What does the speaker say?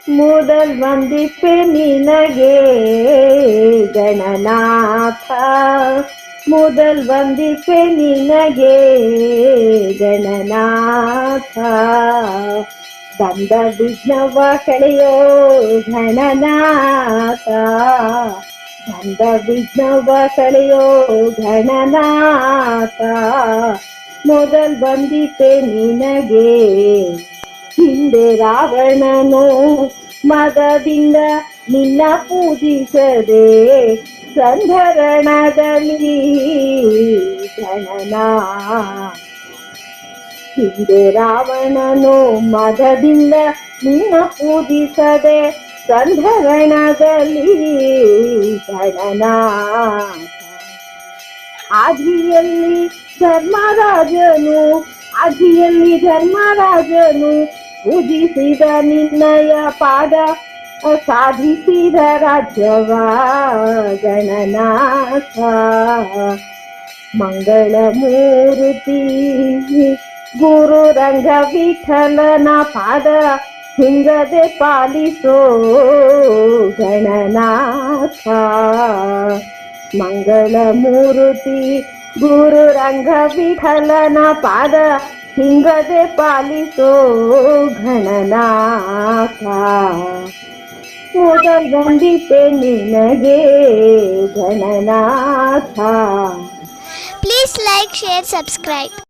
ಮೊದಲ್ ವಂದಿಪೆ ನಿನಗೆ ಗಣನಾಥ, ಮೊದಲ್ ವಂದಿಪೆ ನಿನಗೆ ಗಣನಾಥ. ಬಂದ ವಿಘ್ನವ ಕಳೆಯೋ ಗಣನಾಥ, ಬಂದ ವಿಘ್ನವ ಕಳೆಯೋ ಗಣನಾಥ. ಮೊದಲ್ ವಂದಿಪೆ ನಿನಗೆ. ಹಿಂದೆ ರಾವಣನು ಮದದಿಂದ ನಿನ್ನ ಪೂಜಿಸದೆ ಸಂಧರಣದಲ್ಲಿ ಗಣನಾ. ಹಿಂದೆ ರಾವಣನು ಮದದಿಂದ ನಿನ್ನ ಪೂಜಿಸದೆ ಸಂಧರಣದಲ್ಲಿ ಗಣನಾ. ಆದಿಯಲ್ಲಿ ಧರ್ಮರಾಜನು, ಆದಿಯಲ್ಲಿ ಧರ್ಮರಾಜನು ಪೂಜಿಸಿದ ನಿನ್ನಯ ಪಾದ ಸಾಧಿಸಿದ ರಾಜ್ಯವ ಗಣನಾಥ. ಮಂಗಳ ಮೂರ್ತಿ ಗುರು ರಂಗ ವಿಠಲನ ಪಾದ ಹಿಂಗದೆ ಪಾಲಿಸೋ ಗಣನಾಥ. ಮಂಗಳ ಮೂರ್ತಿ ಗುರು ರಂಗ ವಿಠಲನ ಪಾದ ಹಿಂಗದೆ ಪಾಲಿಸೋ ಗಣನಾಥ. ಮೊದಲ್ ವಂದಿಪೆ ನಿನಗೆ Gananatha. Please like, share, subscribe.